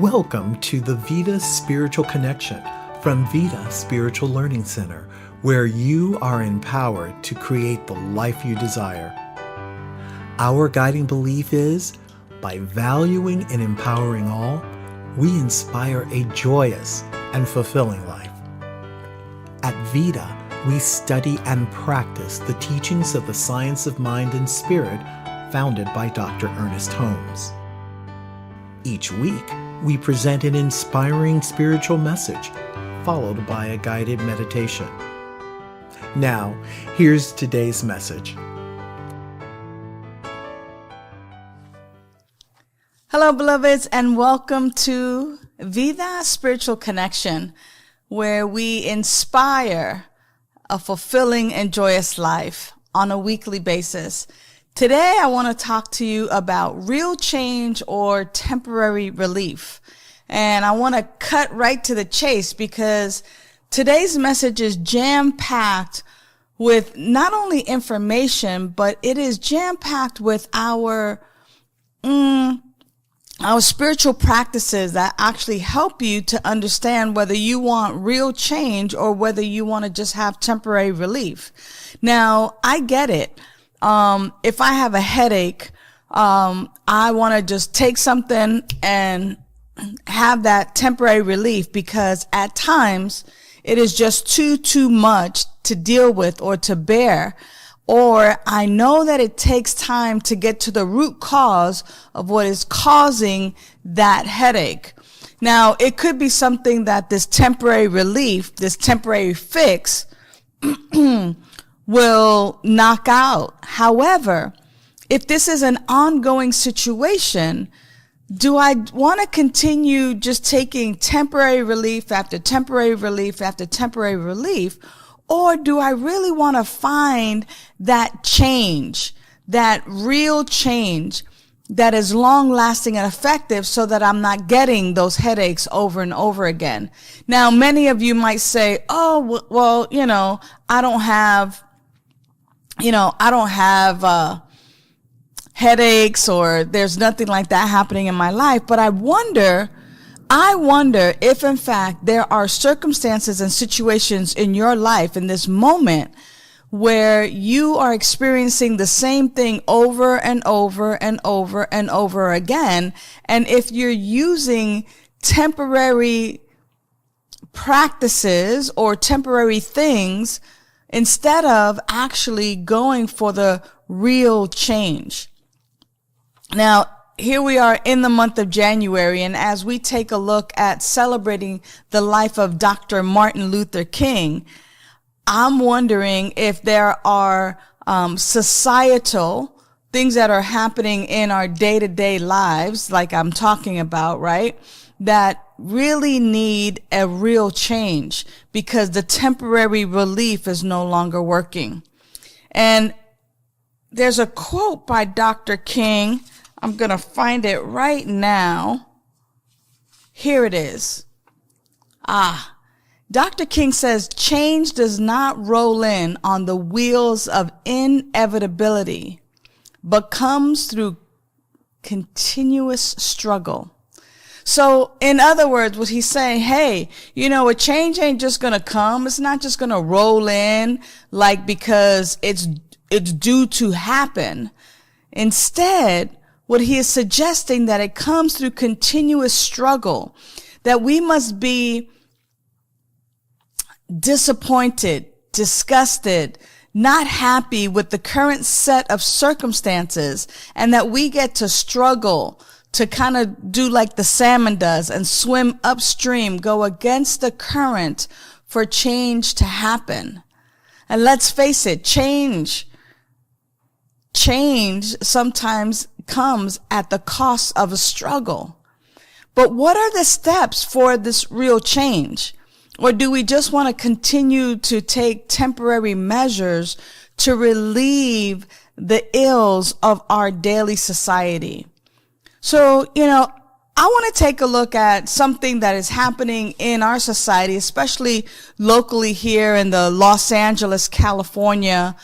Welcome to the Vida Spiritual Connection from Vida Spiritual Learning Center, where you are empowered to create the life you desire. Our guiding belief is, by valuing and empowering all, we inspire a joyous and fulfilling life. At Vida, we study and practice the teachings of the science of mind and spirit founded by Dr. Ernest Holmes. Each week, we present an inspiring spiritual message, followed by a guided meditation. Now, here's today's message. Hello, beloveds, and welcome to Vida Spiritual Connection, where we inspire a fulfilling and joyous life on a weekly basis. Today, I want to talk to you about real change or temporary relief. And I want to cut right to the chase because today's message is jam-packed with not only information, but it is jam-packed with our spiritual practices that actually help you to understand whether you want real change or whether you want to just have temporary relief. Now, I get it. If I have a headache, I want to just take something and have that temporary relief because at times it is just too much to deal with or to bear. Or I know that it takes time to get to the root cause of what is causing that headache. Now, it could be something that this temporary relief, this temporary fix, will knock out. However, if this is an ongoing situation, do I want to continue just taking temporary relief after temporary relief after temporary relief? Or do I really want to find that change, that real change that is long lasting and effective so that I'm not getting those headaches over and over again? Now, many of you might say, oh, well, I don't have headaches or there's nothing like that happening in my life. But I wonder if in fact there are circumstances and situations in your life in this moment where you are experiencing the same thing over and over and over and over again. And if you're using temporary practices or temporary things instead of actually going for the real change. Now, here we are in the month of January, and as we take a look at celebrating the life of Dr. Martin Luther King, I'm wondering if there are societal things that are happening in our day-to-day lives, like I'm talking about, right, that really need a real change because the temporary relief is no longer working. And there's a quote by Dr. King. I'm going to find it right now. Here it is. Dr. King says, change does not roll in on the wheels of inevitability, but comes through continuous struggle. So in other words, what he's saying, hey, a change ain't just going to come. It's not just going to roll in like because it's due to happen. Instead, what he is suggesting that it comes through continuous struggle, that we must be disappointed, disgusted, not happy with the current set of circumstances, and that we get to struggle to kind of do like the salmon does and swim upstream, go against the current for change to happen. And let's face it, change sometimes comes at the cost of a struggle. But what are the steps for this real change? Or do we just want to continue to take temporary measures to relieve the ills of our daily society? So, I want to take a look at something that is happening in our society, especially locally here in the Los Angeles, California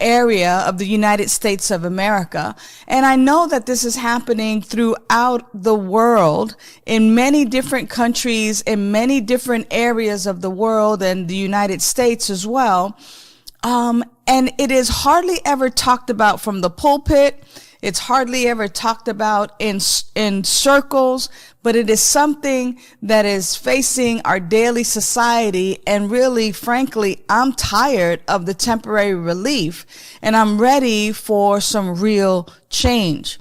area of the United States of America. And I know that this is happening throughout the world in many different countries, in many different areas of the world and the United States as well. And it is hardly ever talked about from the pulpit. It's hardly ever talked about in circles, but it is something that is facing our daily society. And really, frankly, I'm tired of the temporary relief and I'm ready for some real change.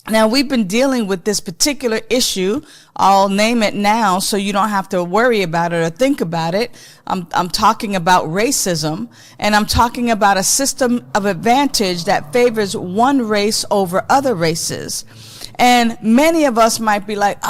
Now, we've been dealing with this particular issue. I'll name it now so you don't have to worry about it or think about it. I'm talking about racism, and I'm talking about a system of advantage that favors one race over other races. And many of us might be like,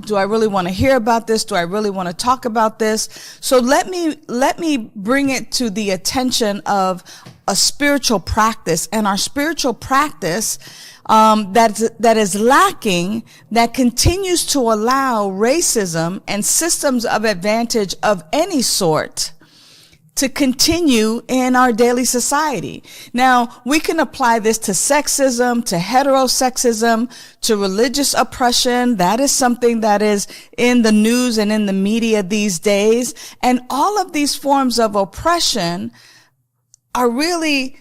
do I really want to hear about this? Do I really want to talk about this? So let me bring it to the attention of a spiritual practice, and our spiritual practice that is lacking, that continues to allow racism and systems of advantage of any sort to continue in our daily society. Now, we can apply this to sexism, to heterosexism, to religious oppression. That is something that is in the news and in the media these days. And all of these forms of oppression are really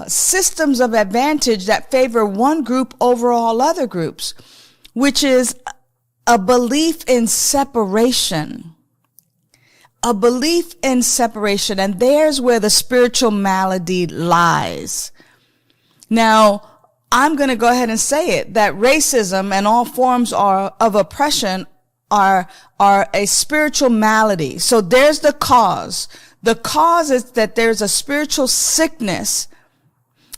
systems of advantage that favor one group over all other groups, which is a belief in separation. A belief in separation, and there's where the spiritual malady lies. Now, I'm going to go ahead and say it, that racism and all forms of oppression are a spiritual malady. So there's the cause. The cause is that there's a spiritual sickness.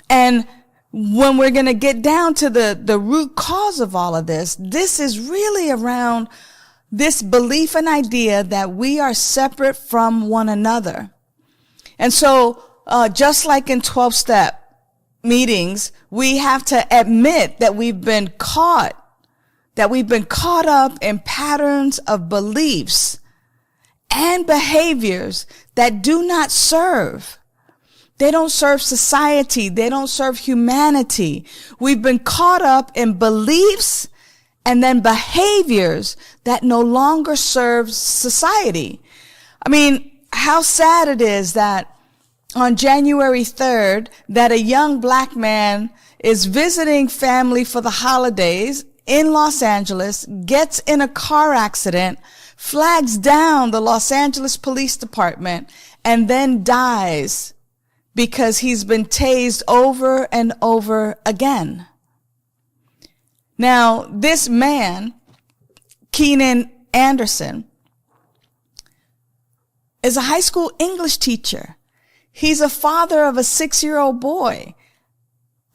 And when we're going to get down to the root cause of all of this is really around this belief and idea that we are separate from one another. And so, just like in 12-step meetings, we have to admit that we've been caught up in patterns of beliefs and behaviors that do not serve. They don't serve society. They don't serve humanity. We've been caught up in beliefs and then behaviors that no longer serve society. I mean, how sad it is that on January 3rd, that a young black man is visiting family for the holidays in Los Angeles, gets in a car accident, flags down the Los Angeles Police Department, and then dies because he's been tased over and over again. Now, this man, Keenan Anderson, is a high school English teacher. He's a father of a 6-year-old boy.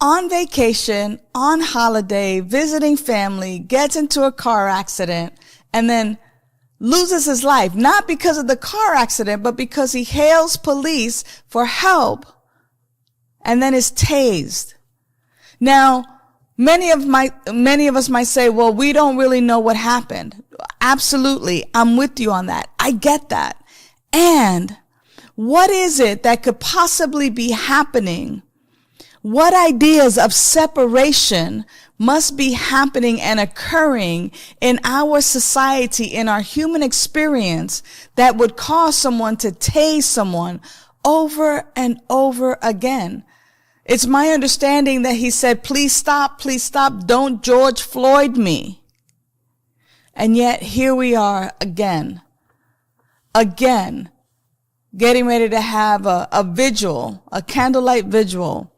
On vacation, on holiday, visiting family, gets into a car accident, and then loses his life, not because of the car accident, but because he hails police for help and then is tased. Now, many of us might say, well, we don't really know what happened. Absolutely. I'm with you on that. I get that. And what is it that could possibly be happening? What ideas of separation must be happening and occurring in our society, in our human experience, that would cause someone to tase someone over and over again? It's my understanding that he said, please stop, don't George Floyd me. And yet here we are again, getting ready to have a vigil, a candlelight vigil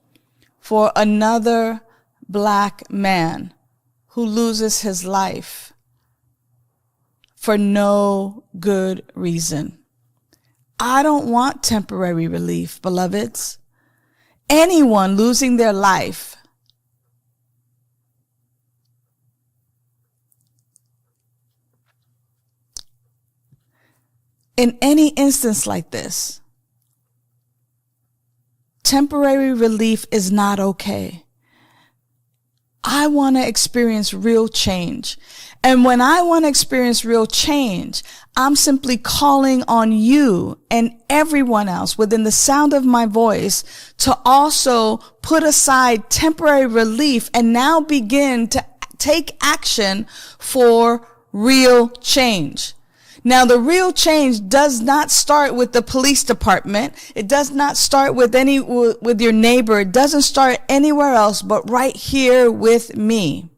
for another black man who loses his life for no good reason. I don't want temporary relief, beloveds. Anyone losing their life in any instance like this, temporary relief is not okay. I want to experience real change. And when I want to experience real change, I'm simply calling on you and everyone else within the sound of my voice to also put aside temporary relief and now begin to take action for real change. Now, the real change does not start with the police department. It does not start with your neighbor. It doesn't start anywhere else but right here with me.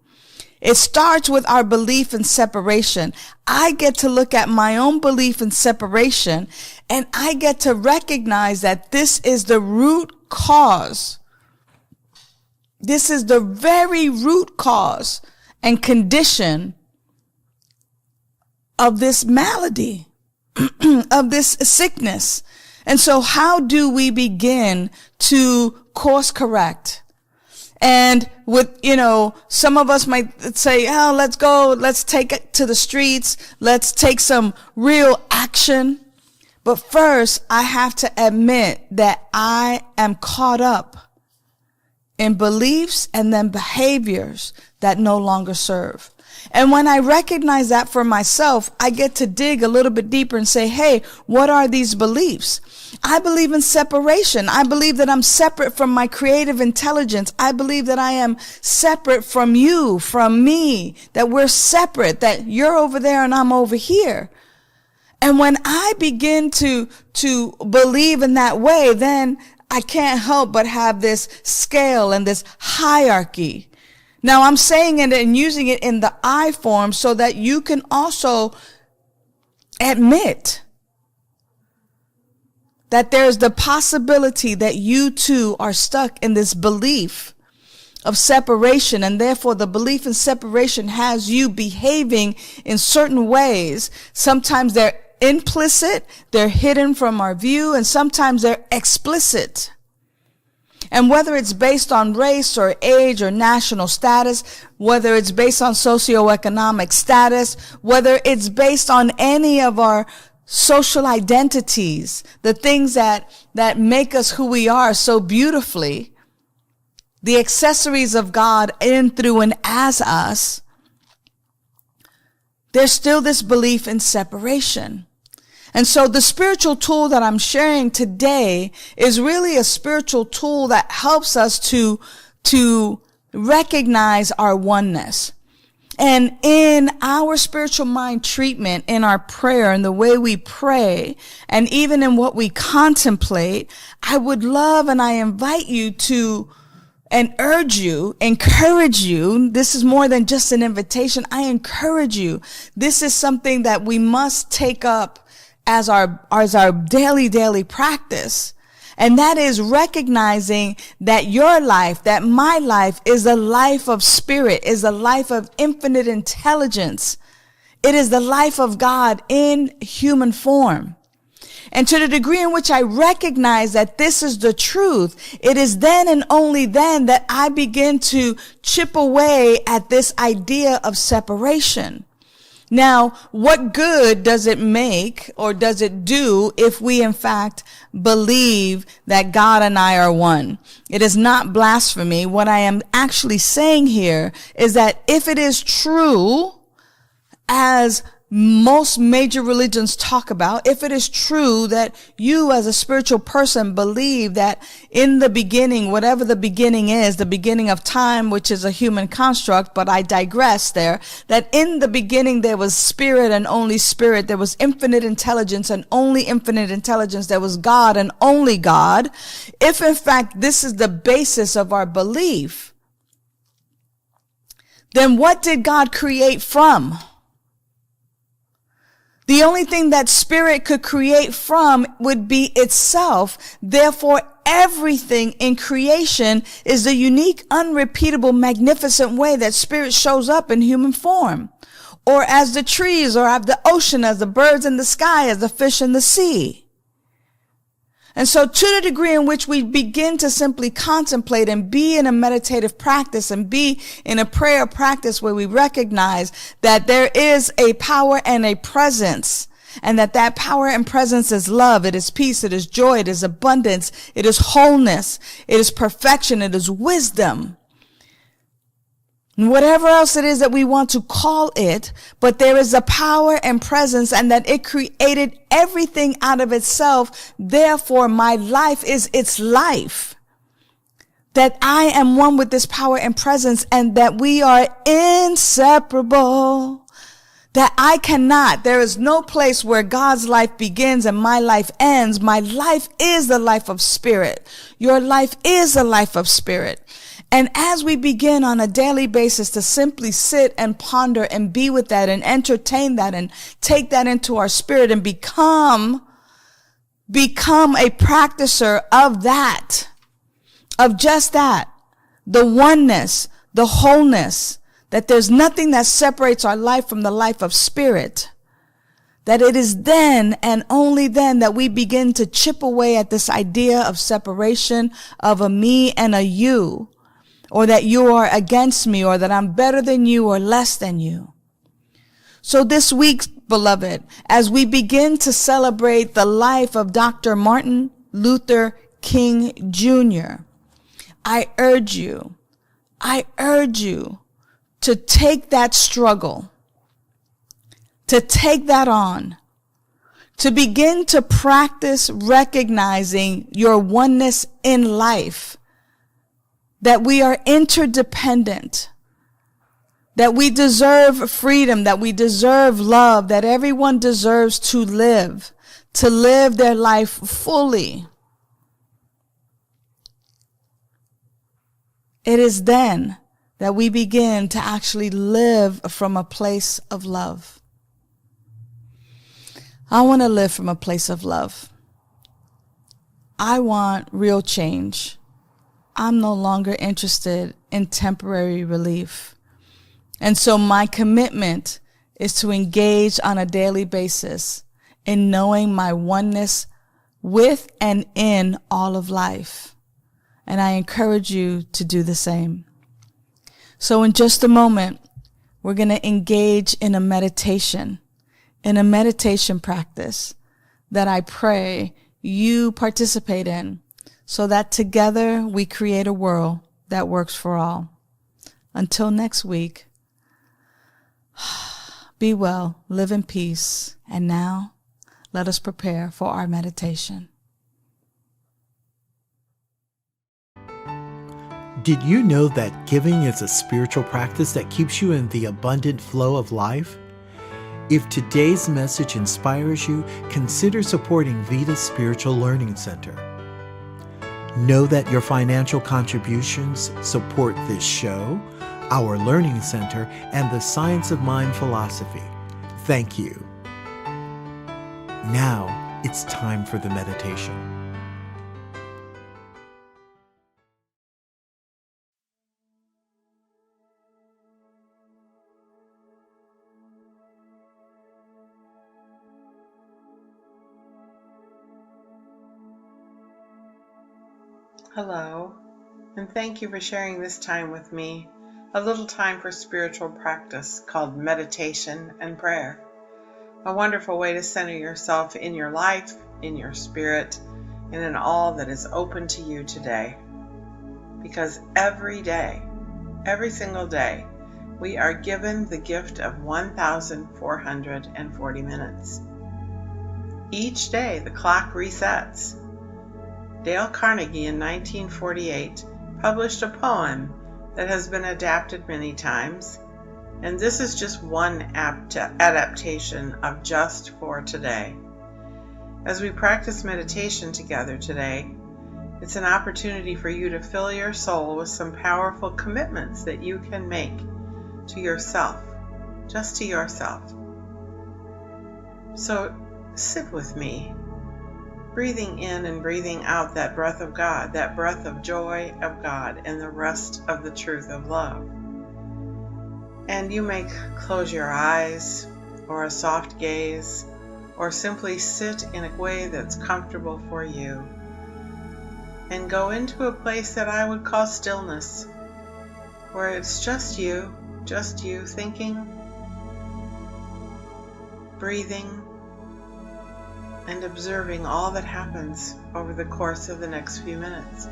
It starts with our belief in separation. I get to look at my own belief in separation, and I get to recognize that this is the root cause. This is the very root cause and condition of this malady, of this sickness. And so how do we begin to course correct? And with, some of us might say, oh, let's take it to the streets. Let's take some real action. But first, I have to admit that I am caught up in beliefs and then behaviors that no longer serve. And when I recognize that for myself, I get to dig a little bit deeper and say, hey, what are these beliefs? I believe in separation. I believe that I'm separate from my creative intelligence. I believe that I am separate from you, from me, that we're separate, that you're over there and I'm over here. And when I begin to believe in that way, then I can't help but have this scale and this hierarchy. Now, I'm saying it and using it in the I form so that you can also admit that there's the possibility that you too are stuck in this belief of separation, and therefore the belief in separation has you behaving in certain ways. Sometimes they're implicit, they're hidden from our view, and sometimes they're explicit. And whether it's based on race or age or national status, whether it's based on socioeconomic status, whether it's based on any of our social identities, the things that make us who we are so beautifully, the accessories of God in, through, and as us, there's still this belief in separation. And so the spiritual tool that I'm sharing today is really a spiritual tool that helps us to recognize our oneness. And in our spiritual mind treatment, in our prayer, and the way we pray, and even in what we contemplate, I would love and I invite you to and urge you, encourage you. This is more than just an invitation. I encourage you. This is something that we must take up as our daily practice. And that is recognizing that your life, that my life is a life of spirit, is a life of infinite intelligence. It is the life of God in human form. And to the degree in which I recognize that this is the truth, it is then and only then that I begin to chip away at this idea of separation. Now, what good does it make or does it do if we in fact believe that God and I are one? It is not blasphemy. What I am actually saying here is that if it is true, as most major religions talk about, if it is true that you as a spiritual person believe that in the beginning, whatever the beginning is, the beginning of time, which is a human construct, but I digress there, that in the beginning there was spirit and only spirit, there was infinite intelligence and only infinite intelligence, there was God and only God. If in fact this is the basis of our belief, then what did God create from? The only thing that spirit could create from would be itself. Therefore, everything in creation is the unique, unrepeatable, magnificent way that spirit shows up in human form. Or as the trees, or as the ocean, as the birds in the sky, as the fish in the sea. And so to the degree in which we begin to simply contemplate and be in a meditative practice and be in a prayer practice where we recognize that there is a power and a presence, and that power and presence is love, it is peace, it is joy, it is abundance, it is wholeness, it is perfection, it is wisdom. whatever else it is that we want to call it, but there is a power and presence, and that it created everything out of itself. Therefore, my life is its life. That I am one with this power and presence, and that we are inseparable. That I cannot, there is no place where God's life begins and my life ends. My life is the life of spirit. Your life is the life of spirit. And as we begin on a daily basis to simply sit and ponder and be with that and entertain that and take that into our spirit and become a practicer of that, of just that, the oneness, the wholeness, that there's nothing that separates our life from the life of spirit, that it is then and only then that we begin to chip away at this idea of separation, of a me and a you, or that you are against me, or that I'm better than you or less than you. So this week, beloved, as we begin to celebrate the life of Dr. Martin Luther King Jr., I urge you to take that struggle, to take that on, to begin to practice recognizing your oneness in life, that we are interdependent, that we deserve freedom, that we deserve love, that everyone deserves to live their life fully. It is then that we begin to actually live from a place of love. I want to live from a place of love. I want real change. I'm no longer interested in temporary relief. And so my commitment is to engage on a daily basis in knowing my oneness with and in all of life. And I encourage you to do the same. So in just a moment, we're going to engage in a meditation practice that I pray you participate in, so that together we create a world that works for all. Until next week, be well, live in peace, and now let us prepare for our meditation. Did you know that giving is a spiritual practice that keeps you in the abundant flow of life? If today's message inspires you, consider supporting Vida Spiritual Learning Center. Know that your financial contributions support this show, our learning center, and the Science of Mind philosophy. Thank you. Now it's time for the meditation. Hello, and thank you for sharing this time with me, a little time for spiritual practice called meditation and prayer. A wonderful way to center yourself in your life, in your spirit, and in all that is open to you today. Because every day, every single day, we are given the gift of 1,440 minutes. Each day, the clock resets. Dale Carnegie in 1948 published a poem that has been adapted many times, and this is just one adaptation of Just for Today. As we practice meditation together today, it's an opportunity for you to fill your soul with some powerful commitments that you can make to yourself, just to yourself. So sit with me, breathing in and breathing out that breath of God, that breath of joy of God, and the rest of the truth of love. And you may close your eyes, or a soft gaze, or simply sit in a way that's comfortable for you, and go into a place that I would call stillness, where it's just you thinking, breathing, and observing all that happens over the course of the next few minutes.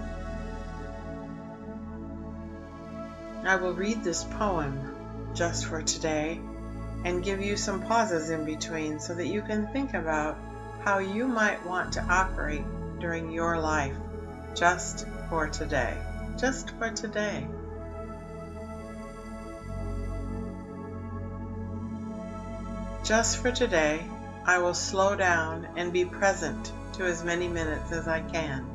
I will read this poem just for today and give you some pauses in between so that you can think about how you might want to operate during your life just for today. Just for today. Just for today, I will slow down and be present to as many minutes as I can.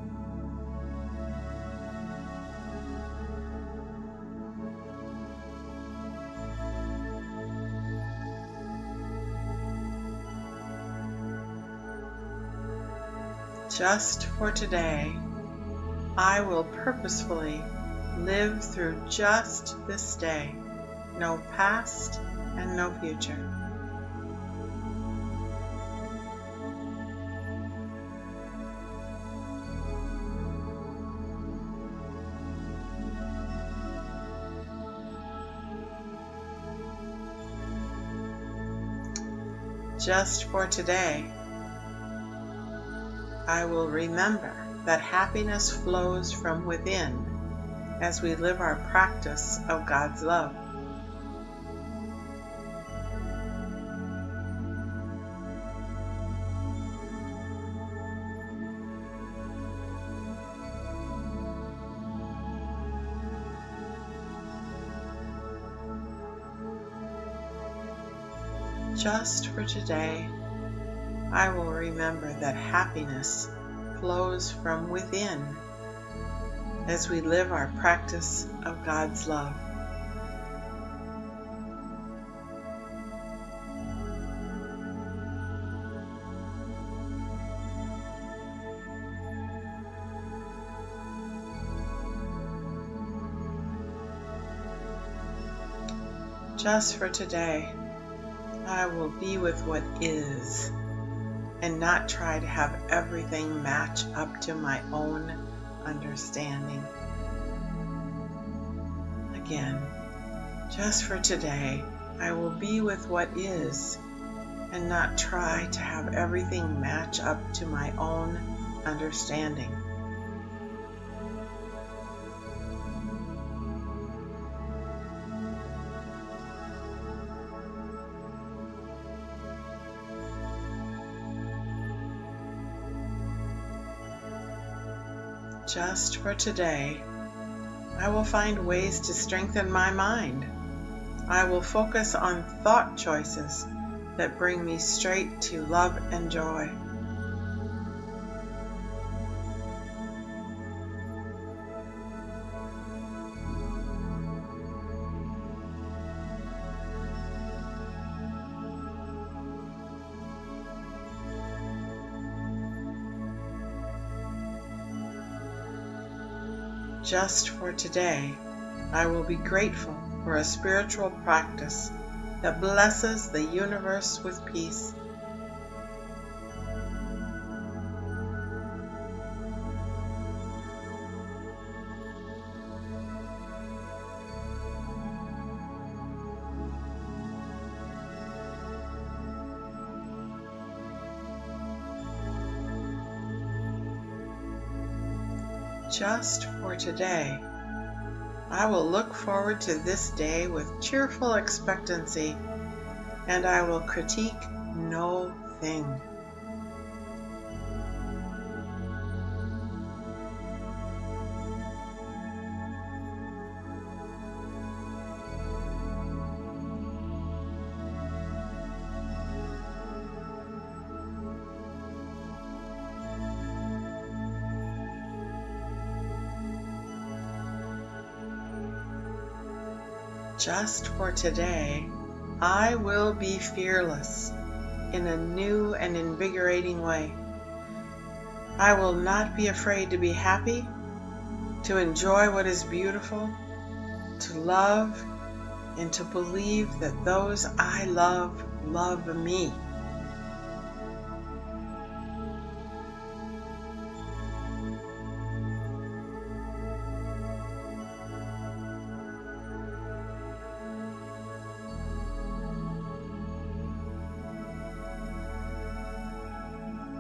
Just for today, I will purposefully live through just this day, no past and no future. Just for today, I will remember that happiness flows from within as we live our practice of God's love. Just for today, I will remember that happiness flows from within as we live our practice of God's love. Just for today, I will be with what is and not try to have everything match up to my own understanding. Again, just for today, I will be with what is and not try to have everything match up to my own understanding. Just for today, I will find ways to strengthen my mind. I will focus on thought choices that bring me straight to love and joy. Just for today, I will be grateful for a spiritual practice that blesses the universe with peace. Just for today, I will look forward to this day with cheerful expectancy, and I will critique no thing. Just for today, I will be fearless in a new and invigorating way. I will not be afraid to be happy, to enjoy what is beautiful, to love, and to believe that those I love love me.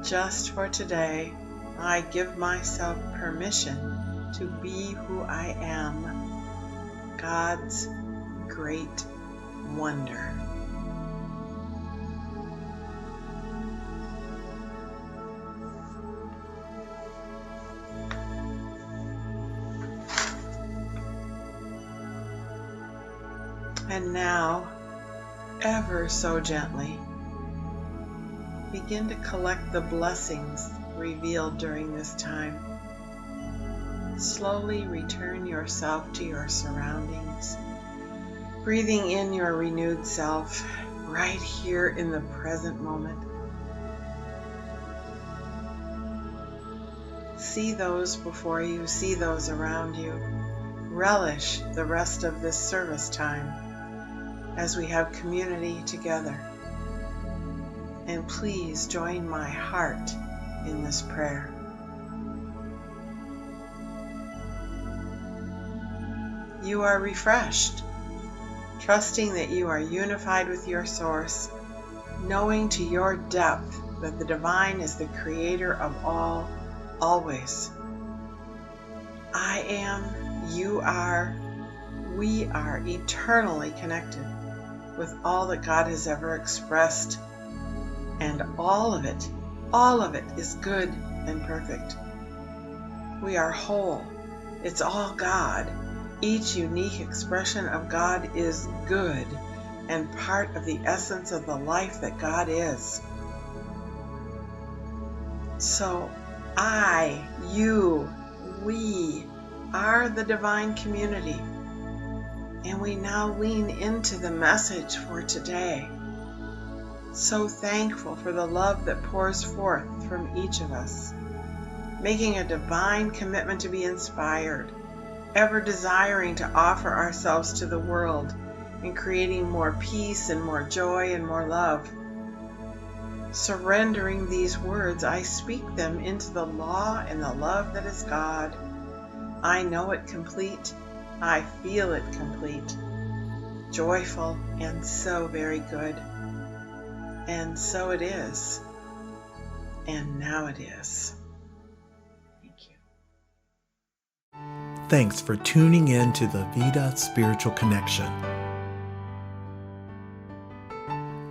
Just for today, I give myself permission to be who I am. God's great wonder. And now, ever so gently, begin to collect the blessings revealed during this time. Slowly return yourself to your surroundings, breathing in your renewed self right here in the present moment. See those before you, see those around you. Relish the rest of this service time as we have community together. And please join my heart in this prayer. You are refreshed, trusting that you are unified with your source, knowing to your depth that the divine is the creator of all, always. I am, you are, we are eternally connected with all that God has ever expressed, and all of it is good and perfect. We are whole. It's all God. Each unique expression of God is good and part of the essence of the life that God is. So I, you, we are the divine community, and we now lean into the message for today. So thankful for the love that pours forth from each of us, making a divine commitment to be inspired, ever desiring to offer ourselves to the world and creating more peace and more joy and more love. Surrendering these words, I speak them into the law and the love that is God. I know it complete. I feel it complete. Joyful and so very good. And so it is. And now it is. Thank you. Thanks for tuning in to the Vida Spiritual Connection.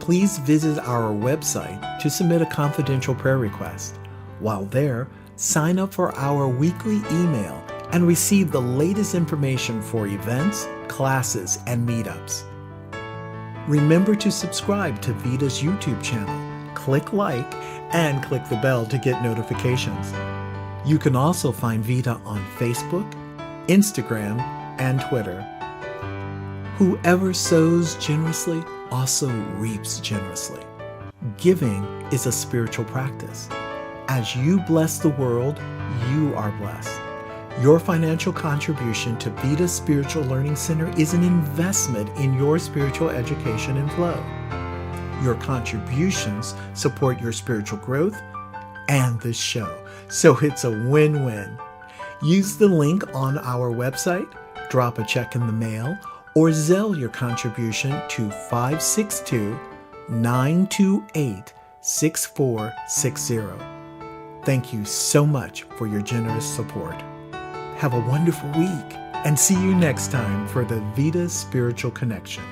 Please visit our website to submit a confidential prayer request. While there, sign up for our weekly email and receive the latest information for events, classes, and meetups. Remember to subscribe to Vida's YouTube channel, click like, and click the bell to get notifications. You can also find Vida on Facebook, Instagram, and Twitter. Whoever sows generously also reaps generously. Giving is a spiritual practice. As you bless the world, you are blessed. Your financial contribution to Vida Spiritual Learning Center is an investment in your spiritual education and flow. Your contributions support your spiritual growth and this show, so it's a win-win. Use the link on our website, drop a check in the mail, or Zelle your contribution to 562-928-6460. Thank you so much for your generous support. Have a wonderful week and see you next time for the Vida Spiritual Connection.